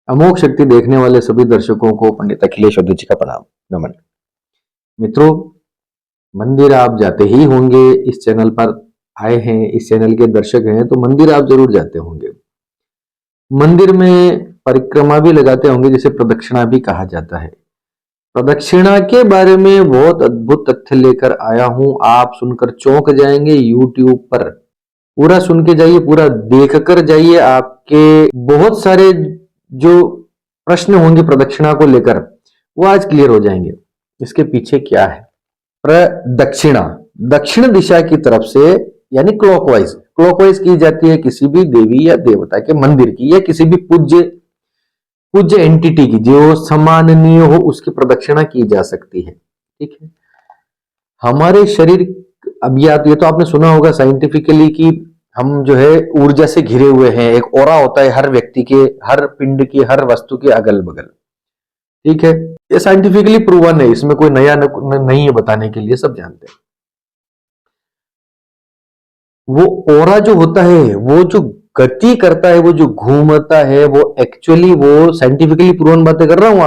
अमोघ शक्ति देखने वाले सभी दर्शकों को पंडित अखिलेश चौधरी जी का प्रणाम, नमन। मित्रों, मंदिर आप जाते ही होंगे। इस चैनल पर आए हैं, इस चैनल के दर्शक हैं तो मंदिर आप जरूर जाते होंगे। मंदिर में परिक्रमा भी लगाते होंगे, जिसे प्रदक्षिणा भी कहा जाता है। प्रदक्षिणा के बारे में बहुत अद्भुत तथ्य लेकर आया हूं, आप सुनकर चौंक जाएंगे। यूट्यूब पर पूरा सुन के जाइए, पूरा देख कर जाइए। आपके बहुत सारे जो प्रश्न होंगे प्रदक्षिणा को लेकर वो आज क्लियर हो जाएंगे। इसके पीछे क्या है? प्रदक्षिणा दक्षिण दिशा की तरफ से यानी क्लॉकवाइज क्लॉकवाइज की जाती है किसी भी देवी या देवता के मंदिर की या किसी भी पूज्य एंटिटी की जो सम्माननीय हो, उसकी प्रदक्षिणा की जा सकती है। ठीक है। हमारे शरीर, अब ये तो आपने सुना होगा साइंटिफिकली कि हम जो है ऊर्जा से घिरे हुए हैं। एक ऑरा होता है हर व्यक्ति के, हर पिंड के, हर वस्तु के अगल बगल। ठीक है, ये साइंटिफिकली प्रूवन है, इसमें कोई नया नहीं है बताने के लिए, सब जानते हैं। वो ऑरा जो होता है, वो जो गति करता है, वो जो घूमता है, वो एक्चुअली वो साइंटिफिकली प्रूवन बातें कर रहा हूं।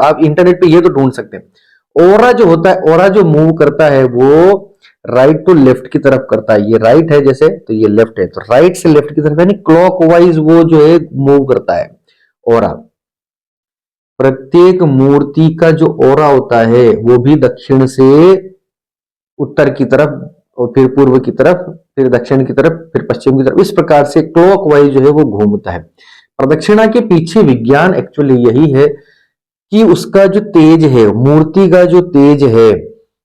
आप इंटरनेट पे ये तो ढूंढ सकते हैं। ऑरा जो होता है, ऑरा जो मूव करता है वो राइट टू लेफ्ट की तरफ करता है। ये राइट है जैसे, तो ये लेफ्ट है, तो राइट से लेफ्ट की तरफ यानी क्लॉकवाइज वो जो है मूव करता है ऑरा। प्रत्येक मूर्ति का जो ऑरा होता है वो भी दक्षिण से उत्तर की तरफ और फिर पूर्व की तरफ, फिर दक्षिण की तरफ, फिर पश्चिम की तरफ, इस प्रकार से क्लॉकवाइज जो है वो घूमता है। प्रदक्षिणा के पीछे विज्ञान एक्चुअली यही है कि उसका जो तेज है, मूर्ति का जो तेज है,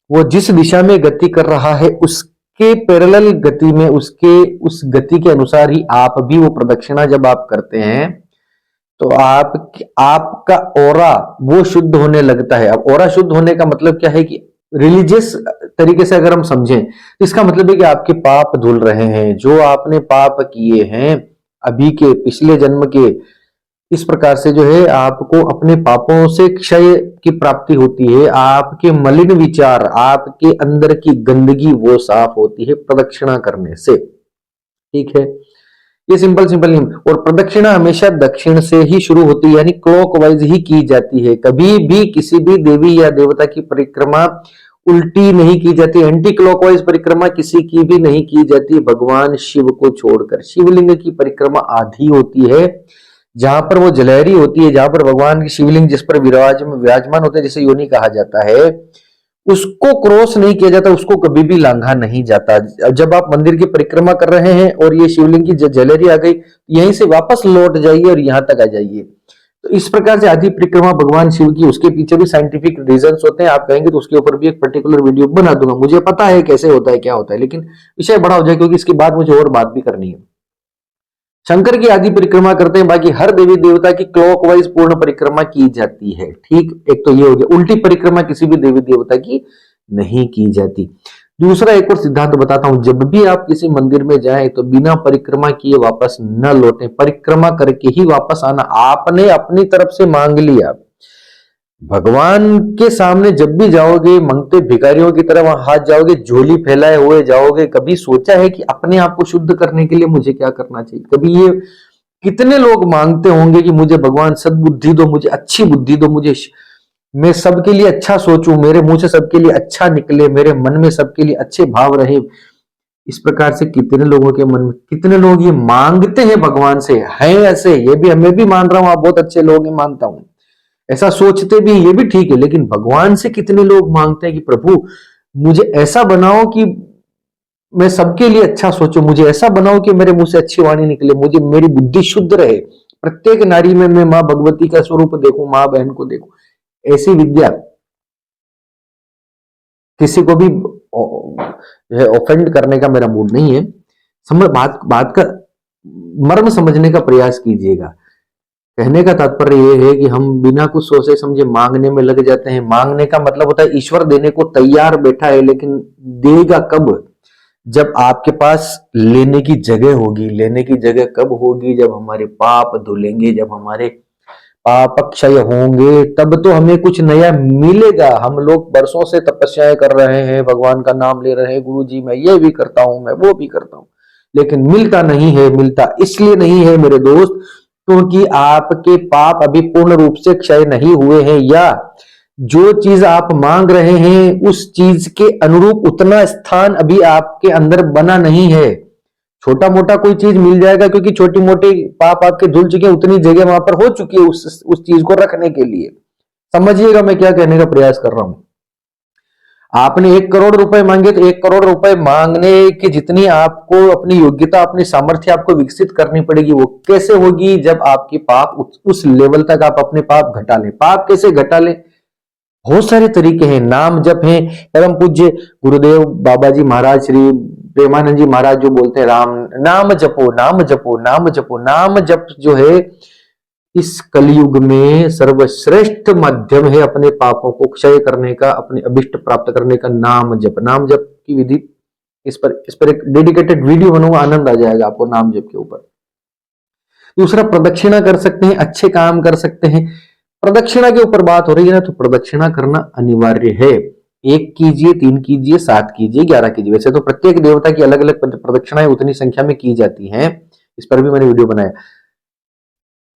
वो जिस दिशा में गति कर रहा है उसके पैरेलल गति में, उस गति के अनुसार ही आप भी वो प्रदक्षिणा जब आप करते हैं तो आपका ऑरा वो शुद्ध होने लगता है। अब ऑरा शुद्ध होने का मतलब क्या है कि रिलीजियस तरीके से अगर हम समझें तो इसका मतलब है कि आपके पाप धुल रहे हैं, जो आपने पाप किए हैं अभी के, पिछले जन्म के, इस प्रकार से जो है आपको अपने पापों से क्षय की प्राप्ति होती है। आपके मलिन विचार, आपके अंदर की गंदगी वो साफ होती है प्रदक्षिणा करने से। ठीक है, ये सिंपल नियम। और प्रदक्षिणा हमेशा दक्षिण से ही शुरू होती है, यानी क्लॉकवाइज ही की जाती है। कभी भी किसी भी देवी या देवता की परिक्रमा उल्टी नहीं की जाती। एंटी क्लॉकवाइज परिक्रमा किसी की भी नहीं की जाती, भगवान शिव को छोड़कर। शिवलिंग की परिक्रमा आधी होती है, जहां पर वो जलहरी होती है, जहां पर भगवान की शिवलिंग जिस पर विराजमान होते हैं, जिसे योनि कहा जाता है, उसको क्रॉस नहीं किया जाता, उसको कभी भी लांघा नहीं जाता। जब आप मंदिर की परिक्रमा कर रहे हैं और ये शिवलिंग की जलहरी आ गई, यहीं से वापस लौट जाइए और यहां तक आ जाइए। तो इस प्रकार से आधी परिक्रमा भगवान शिव की, उसके पीछे भी साइंटिफिक रीजंस होते हैं। आप कहेंगे तो उसके ऊपर भी एक पर्टिकुलर वीडियो बना दूंगा। मुझे पता है कैसे होता है, क्या होता है, लेकिन विषय बड़ा हो जाए क्योंकि इसके बाद मुझे और बात भी करनी है। शंकर की आदि परिक्रमा करते हैं, बाकी हर देवी देवता की क्लॉकवाइज पूर्ण परिक्रमा की जाती है। ठीक, एक तो ये हो गया। उल्टी परिक्रमा किसी भी देवी देवता की नहीं की जाती। दूसरा एक और सिद्धांत बताता हूं, जब भी आप किसी मंदिर में जाएं तो बिना परिक्रमा किए वापस न लौटें, परिक्रमा करके ही वापस आना। आपने अपनी तरफ से मांग लिया, भगवान के सामने जब भी जाओगे मंगते भिखारियों की तरह वहां हाथ जाओगे, झोली फैलाए हुए जाओगे। कभी सोचा है कि अपने आप को शुद्ध करने के लिए मुझे क्या करना चाहिए? कभी ये कितने लोग मांगते होंगे कि मुझे भगवान सद्बुद्धि दो, मुझे अच्छी बुद्धि दो, मुझे मैं सबके लिए अच्छा सोचूं, मेरे मुंह से सबके लिए अच्छा निकले, मेरे मन में सबके लिए अच्छे भाव रहे। इस प्रकार से कितने लोगों के मन में, कितने लोग ये मांगते हैं भगवान से, हैं ऐसे। ये भी, मैं भी मान रहा हूं, आप बहुत अच्छे लोग हैं, मानता हूं, ऐसा सोचते भी, ये भी ठीक है। लेकिन भगवान से कितने लोग मांगते हैं कि प्रभु मुझे ऐसा बनाओ कि मैं सबके लिए अच्छा सोचूं, मुझे ऐसा बनाओ कि मेरे मुंह से अच्छी वाणी निकले, मुझे मेरी बुद्धि शुद्ध रहे, प्रत्येक नारी में मैं मां भगवती का स्वरूप देखूं, मां बहन को देखूं। ऐसी विद्या किसी को भी ऑफेंड करने का मेरा मूड नहीं है। बात का मर्म समझने का प्रयास कीजिएगा। कहने का तात्पर्य यह है कि हम बिना कुछ सोचे समझे मांगने में लग जाते हैं। मांगने का मतलब होता है ईश्वर देने को तैयार बैठा है, लेकिन देगा कब? जब आपके पास लेने की जगह होगी। लेने की जगह कब होगी? जब हमारे पाप धुलेंगे, जब हमारे पाप क्षय होंगे, तब तो हमें कुछ नया मिलेगा। हम लोग बरसों से तपस्याएं कर रहे हैं, भगवान का नाम ले रहे हैं, गुरु जी मैं ये भी करता हूं, मैं वो भी करता हूं, लेकिन मिलता नहीं है। मिलता इसलिए नहीं है मेरे दोस्त क्योंकि आपके पाप अभी पूर्ण रूप से क्षय नहीं हुए हैं, या जो चीज आप मांग रहे हैं उस चीज के अनुरूप उतना स्थान अभी आपके अंदर बना नहीं है। छोटा मोटा कोई चीज मिल जाएगा, क्योंकि छोटी मोटी पाप आपके धुल चुके हैं, उतनी जगह वहां पर हो चुकी है उस चीज को रखने के लिए। समझिएगा मैं क्या कहने का प्रयास कर रहा हूं। आपने 1 करोड़ रुपए मांगे तो 1 करोड़ रुपए मांगने की जितनी आपको अपनी योग्यता, अपनी सामर्थ्य आपको विकसित करनी पड़ेगी। वो कैसे होगी? जब आपकी पाप उस लेवल तक आप अपने पाप घटा लें। पाप कैसे घटा लें? बहुत सारे तरीके हैं, नाम जप हैं। परम पूज्य गुरुदेव बाबा जी महाराज श्री प्रेमानंद जी महाराज जो बोलते हैं, राम नाम जपो, नाम जपो, नाम जपो। नाम जप जो है इस कलयुग में सर्वश्रेष्ठ माध्यम है अपने पापों को क्षय करने का, अपने अभिष्ट प्राप्त करने का। नाम जप, नाम जप की विधि, इस पर एक डेडिकेटेड वीडियो बनूंगा, आनंद आ जाएगा आपको नाम जप के ऊपर। दूसरा, प्रदक्षिणा कर सकते हैं, अच्छे काम कर सकते हैं। प्रदक्षिणा के ऊपर बात हो रही है ना, तो प्रदक्षिणा करना अनिवार्य है। 1 कीजिए, 3 कीजिए, 7 कीजिए, 11 कीजिए। वैसे तो प्रत्येक देवता की अलग अलग प्रदक्षिणाएं उतनी संख्या में की जाती हैं, इस पर भी मैंने वीडियो बनाया।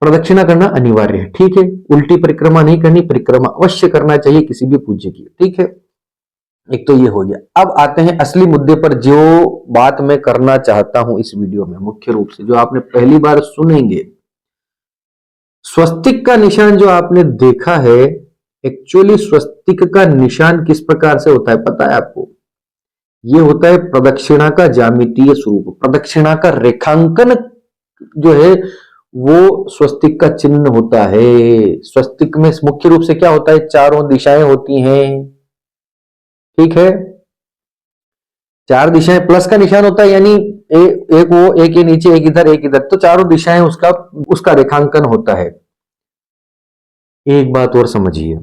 प्रदक्षिणा करना अनिवार्य है, ठीक है। उल्टी परिक्रमा नहीं करनी, परिक्रमा अवश्य करना चाहिए किसी भी पूज्य की, ठीक है। एक तो ये हो गया। अब आते हैं असली मुद्दे पर, जो बात मैं करना चाहता हूं इस वीडियो में मुख्य रूप से, जो आपने पहली बार सुनेंगे। स्वस्तिक का निशान जो आपने देखा है, एक्चुअली स्वस्तिक का निशान किस प्रकार से होता है पता है आपको? ये होता है प्रदक्षिणा का ज्यामितीय स्वरूप, प्रदक्षिणा का रेखांकन जो है वो स्वस्तिक का चिन्ह होता है। स्वस्तिक में मुख्य रूप से क्या होता है? चारों दिशाएं होती हैं, ठीक है। 4 दिशाएं, प्लस का निशान होता है, यानी एक वो, एक ये नीचे, एक इधर, एक इधर, तो चारों दिशाएं उसका रेखांकन होता है। एक बात और समझिए,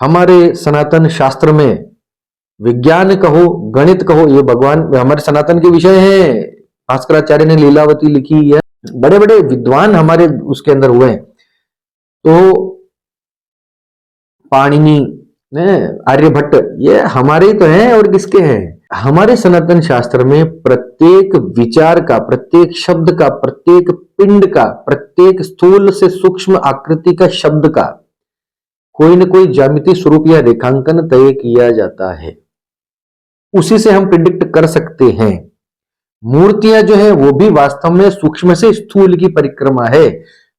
हमारे सनातन शास्त्र में विज्ञान कहो, गणित कहो, ये भगवान हमारे सनातन के विषय हैं। भास्कराचार्य ने लीलावती लिखी है, बड़े बड़े विद्वान हमारे उसके अंदर हुए हैं। तो पाणिनि, आर्यभट्ट, ये हमारे ही तो हैं, और किसके हैं? हमारे सनातन शास्त्र में प्रत्येक विचार का, प्रत्येक शब्द का, प्रत्येक पिंड का, प्रत्येक स्थूल से सूक्ष्म आकृति का शब्द का कोई न कोई ज्यामिति स्वरूप या रेखांकन तय किया जाता है। उसी से हम प्रिडिक्ट कर सकते हैं। मूर्तियां जो है वो भी वास्तव में सूक्ष्म से स्थूल की परिक्रमा है।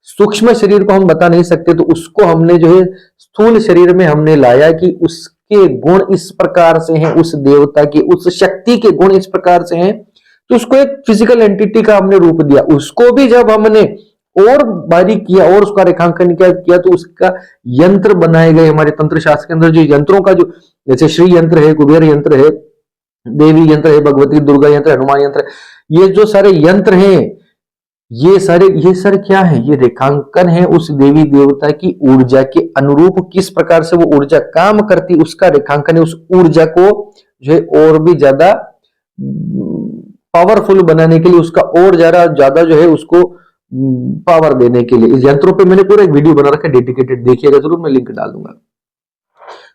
सूक्ष्म शरीर को हम बता नहीं सकते, तो उसको हमने जो है स्थूल शरीर में हमने लाया कि उसके गुण इस प्रकार से हैं, उस देवता के, उस शक्ति के गुण इस प्रकार से हैं, तो उसको एक फिजिकल एंटिटी का हमने रूप दिया। उसको भी जब हमने और बारीक किया और उसका रेखांकन किया, तो उसका यंत्र बनाए गए। हमारे तंत्र शास्त्र के अंदर जो यंत्रों का, जो जैसे श्री यंत्र है, कुबेर यंत्र है, देवी यंत्र है, भगवती दुर्गा यंत्र, हनुमान यंत्र, ये जो सारे यंत्र हैं, ये सारे क्या है? ये रेखांकन है उस देवी देवता की ऊर्जा के अनुरूप, किस प्रकार से वो ऊर्जा काम करती, उसका रेखांकन है। उस ऊर्जा को जो है और भी ज्यादा पावरफुल बनाने के लिए, उसका और ज्यादा जो है उसको पावर देने के लिए, इस यंत्रों पे मैंने पूरा एक वीडियो बना रखा है डेडिकेटेड, देखिएगा जरूर, मैं लिंक डाल दूंगा।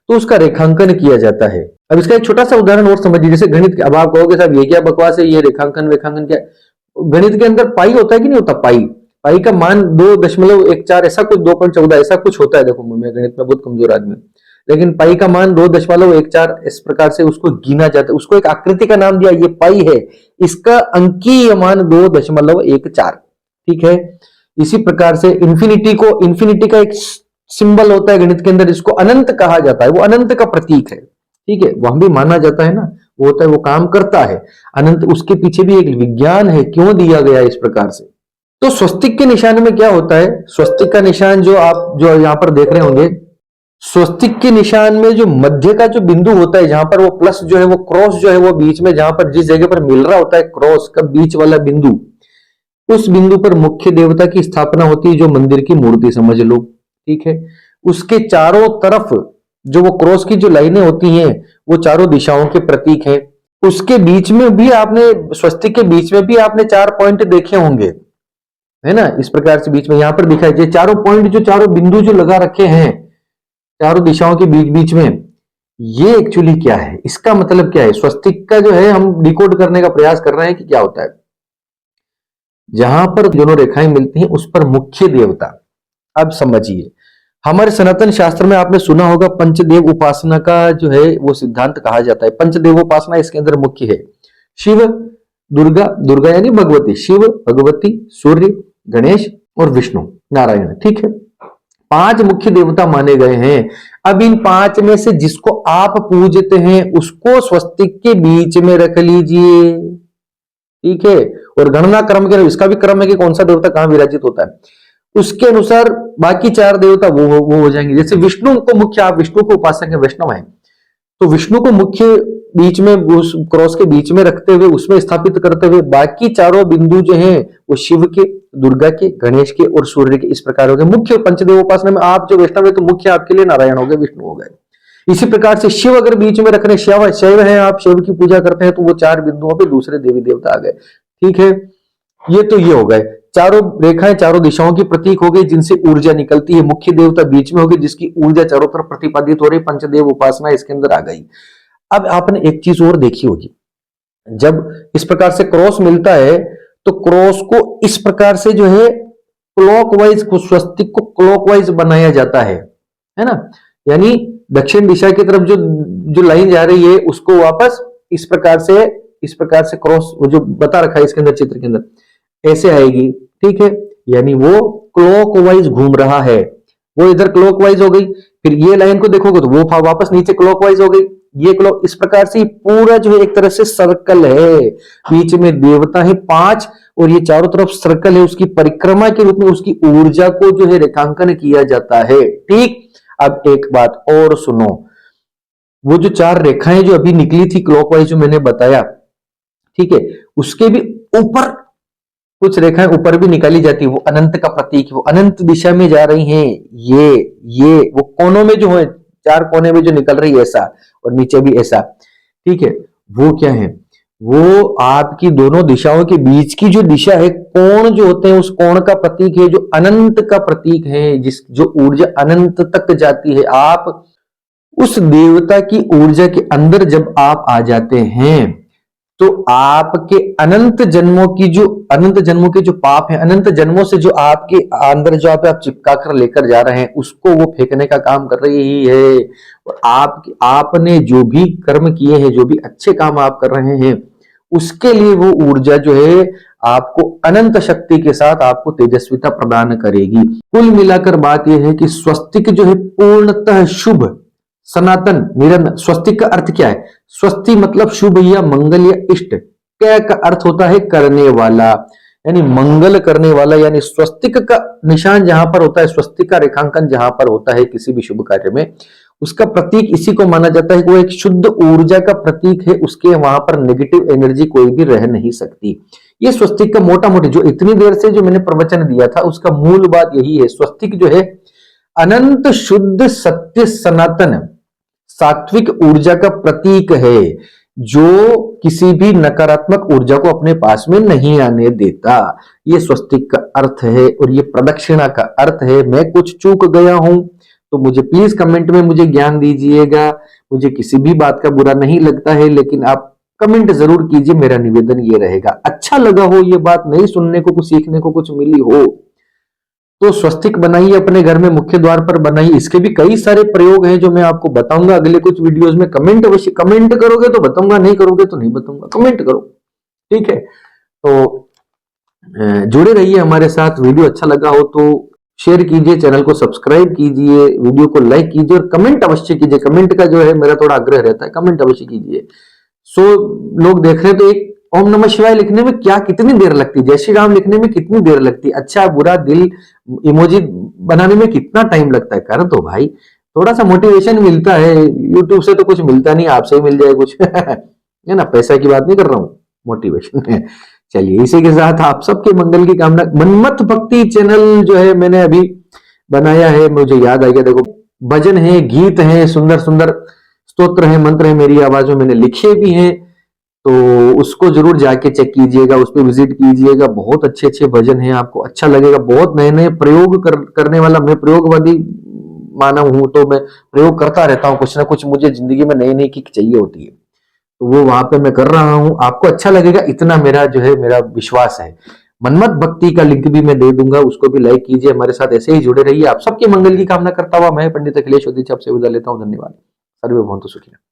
तो उसका रेखांकन किया जाता है। अब इसका एक छोटा सा उदाहरण और समझिए, जैसे गणित। अब आप कहोगे साहब ये क्या बकवास है, ये रेखांकन क्या? गणित के अंदर पाई होता है कि नहीं होता? पाई का मान 2.14, ऐसा कुछ 2.14 ऐसा कुछ होता है। देखो मैं गणित में बहुत कमजोर आदमी, लेकिन पाई का मान 2.14 इस प्रकार से उसको गिना जाता है। उसको एक आकृति का नाम दिया, ये पाई है, इसका अंकीय मान 2.14, ठीक है। इसी प्रकार से इंफिनिटी का एक सिंबल होता है गणित के अंदर, जिसको अनंत कहा जाता है, वो अनंत का प्रतीक है, ठीक है। वहां भी माना जाता है ना, वो होता है, वो काम करता है अनंत। उसके पीछे भी एक विज्ञान है, क्यों दिया गया इस प्रकार से। तो स्वस्तिक के निशान में क्या होता है? स्वस्तिक का निशान जो आप जो यहां पर देख रहे होंगे, स्वस्तिक के निशान में जो मध्य का जो बिंदु होता है, जहां पर वो प्लस जो है, वो क्रॉस जो है, वो बीच में जहां पर जिस जगह पर मिल रहा होता है क्रॉस का बीच वाला बिंदु, उस बिंदु पर मुख्य देवता की स्थापना होती है, जो मंदिर की मूर्ति समझ लो, ठीक है। उसके चारों तरफ जो वो क्रॉस की जो लाइनें होती हैं, वो चारों दिशाओं के प्रतीक हैं। उसके बीच में भी आपने, स्वस्तिक के बीच में भी आपने 4 पॉइंट देखे होंगे, है ना, इस प्रकार से बीच में यहां पर दिखाई दे, चारों पॉइंट, जो चारों बिंदु जो लगा रखे हैं चारों दिशाओं के बीच बीच में, ये एक्चुअली क्या है? इसका मतलब क्या है? स्वस्तिक का जो है हम डिकोड करने का प्रयास कर रहे हैं कि क्या होता है। जहां पर दोनों रेखाएं मिलती हैं उस पर मुख्य देवता। अब समझिए, हमारे सनातन शास्त्र में आपने सुना होगा पंचदेव उपासना का जो है वो सिद्धांत कहा जाता है। पंचदेव उपासना इसके अंदर मुख्य है। शिव, दुर्गा, दुर्गा यानी भगवती, शिव, भगवती, सूर्य, गणेश और विष्णु नारायण, ठीक है। 5 मुख्य देवता माने गए हैं। अब इन 5 में से जिसको आप पूजते हैं उसको स्वस्तिक के बीच में रख लीजिए, ठीक है। और गणना क्रम के, इसका भी क्रम है कि कौन सा देवता कहां विराजित होता है, उसके अनुसार बाकी 4 देवता वो हो जाएंगे। जैसे विष्णु को मुख्य, आप विष्णु को उपासक है, वैष्णव है, तो विष्णु को मुख्य बीच में, उस क्रॉस के बीच में रखते हुए उसमें स्थापित करते हुए बाकी चारों बिंदु जो हैं वो शिव के, दुर्गा के, गणेश के और सूर्य के इस प्रकार हो गए। मुख्य पंचदेव उपासना में आप जो वैष्णव है तो मुख्य आपके लिए नारायण हो गए, विष्णु हो गए। इसी प्रकार से शिव अगर बीच में रख रहे, शैव है, आप शिव की पूजा करते हैं तो वो 4 बिंदुओं पे दूसरे देवी देवता आ गए, ठीक है। ये हो गए चारों रेखाएं, चारों दिशाओं की प्रतीक हो गई जिनसे ऊर्जा निकलती है। मुख्य देवता बीच में हो गई जिसकी ऊर्जा चारों तरफ प्रतिपादित हो रही, पंचदेव उपासना इसके अंदर आ गई। अब आपने एक चीज और देखी होगी, जब इस प्रकार से क्रॉस मिलता है तो क्रॉस को इस प्रकार से जो है क्लॉकवाइज, स्वस्तिक को क्लॉकवाइज बनाया जाता है ना। यानी दक्षिण दिशा की तरफ जो लाइन जा रही है उसको वापस इस प्रकार से क्रॉस, जो बता रखा है इसके अंदर, चित्र के अंदर ऐसे आएगी, ठीक है। यानी वो क्लॉकवाइज घूम रहा है, वो इधर क्लॉकवाइज हो गई। फिर ये लाइन को देखोगे तो वो वापस नीचे क्लॉकवाइज हो गई, ये क्लॉक, इस प्रकार से पूरा जो है एक तरह से सर्कल है। बीच में देवता है 5 और ये चारों तरफ सर्कल है, उसकी परिक्रमा के रूप में उसकी ऊर्जा को जो है रेखांकन किया जाता है, ठीक। अब एक बात और सुनो, वो जो 4 रेखाएं जो अभी निकली थी क्लॉकवाइज जो मैंने बताया, ठीक है, उसके भी ऊपर कुछ रेखाएं ऊपर भी निकाली जाती है, वो अनंत का प्रतीक है, वो अनंत दिशा में जा रही हैं। ये वो कोनों में जो है, 4 कोने में जो निकल रही है ऐसा, और नीचे भी ऐसा, ठीक है। वो क्या है, वो आपकी दोनों दिशाओं के बीच की जो दिशा है, कोण जो होते हैं उस कोण का प्रतीक है, जो अनंत का प्रतीक है, जो ऊर्जा अनंत तक जाती है। आप उस देवता की ऊर्जा के अंदर जब आप आ जाते हैं तो आपके अनंत जन्मों के जो पाप हैं, अनंत जन्मों से जो आपके अंदर जो आप चिपका कर लेकर जा रहे हैं, उसको वो फेंकने का काम कर रही है। और आपने जो भी कर्म किए हैं, जो भी अच्छे काम आप कर रहे हैं, उसके लिए वो ऊर्जा जो है आपको अनंत शक्ति के साथ आपको तेजस्विता प्रदान करेगी। कुल मिलाकर बात यह है कि स्वस्तिक जो है पूर्णतः शुभ, सनातन, निरंतर। स्वस्तिक का अर्थ क्या है? स्वस्ति मतलब शुभ या मंगल या इष्ट। क्या का अर्थ होता है? करने वाला, यानी मंगल करने वाला। यानी स्वस्तिक का निशान जहां पर होता है, स्वस्तिक का रेखांकन जहां पर होता है किसी भी शुभ कार्य में, उसका प्रतीक इसी को माना जाता है कि वो एक शुद्ध ऊर्जा का प्रतीक है, उसके वहां पर नेगेटिव एनर्जी कोई भी रह नहीं सकती। ये स्वस्तिक का मोटा मोटी जो इतनी देर से जो मैंने प्रवचन दिया था उसका मूल बात यही है। स्वस्तिक जो है अनंत शुद्ध सत्य सनातन सात्विक ऊर्जा का प्रतीक है, जो किसी भी नकारात्मक ऊर्जा को अपने पास में नहीं आने देता। ये स्वस्तिक का अर्थ है और ये प्रदक्षिणा का अर्थ है। मैं कुछ चूक गया हूं तो मुझे प्लीज कमेंट में मुझे ज्ञान दीजिएगा। मुझे किसी भी बात का बुरा नहीं लगता है, लेकिन आप कमेंट जरूर कीजिए। मेरा निवेदन ये रहेगा, अच्छा लगा हो ये बात, नहीं सुनने को कुछ सीखने को कुछ मिली हो तो स्वस्तिक बनाइए, अपने घर में मुख्य द्वार पर बनाइए। इसके भी कई सारे प्रयोग हैं जो मैं आपको बताऊंगा अगले कुछ वीडियोस में। कमेंट अवश्य, कमेंट करोगे तो बताऊंगा, नहीं करोगे तो नहीं बताऊंगा। कमेंट करो, ठीक है। तो जुड़े रहिए हमारे साथ। वीडियो अच्छा लगा हो तो शेयर कीजिए, चैनल को सब्सक्राइब कीजिए, वीडियो को लाइक कीजिए और कमेंट अवश्य कीजिए। कमेंट का जो है मेरा थोड़ा आग्रह रहता है, कमेंट अवश्य कीजिए। लोग देख रहे हैं तो एक ओम नमः शिवाय लिखने में क्या कितनी देर लगती है, जय श्री राम लिखने में कितनी देर लगती है, अच्छा बुरा दिल इमोजी बनाने में कितना टाइम लगता है। कर दो भाई, थोड़ा सा मोटिवेशन मिलता है। यूट्यूब से तो कुछ मिलता नहीं, आपसे ही मिल जाए कुछ है ना। पैसा की बात नहीं कर रहा हूं, मोटिवेशन है। चलिए, इसी के साथ आप सबके मंगल की कामना। मनमत भक्ति चैनल जो है मैंने अभी बनाया है, मुझे याद आ गया। देखो, भजन है, गीत है, सुंदर सुंदर स्तोत्र है, मंत्र है, मेरी आवाज में मैंने लिखे भी हैं, तो उसको जरूर जाके चेक कीजिएगा, उस पर विजिट कीजिएगा। बहुत अच्छे अच्छे भजन हैं, आपको अच्छा लगेगा। बहुत नए नए प्रयोग करने वाला, मैं प्रयोगवादी मानव हूं तो मैं प्रयोग करता रहता हूं, कुछ ना कुछ मुझे जिंदगी में नई नई किक चाहिए होती है, तो वो वहां पे मैं कर रहा हूं। आपको अच्छा लगेगा, इतना मेरा जो है मेरा विश्वास है। मनमत भक्ति का लिंक भी मैं दे दूंगा, उसको भी लाइक कीजिए। हमारे साथ ऐसे ही जुड़े रहिए। आप सबके मंगल की कामना करता हुआ मैं पंडित अखिलेश उदित आपसे विदा लेता हूँ। धन्यवाद। सर्वे भवन्तु सुखिनः।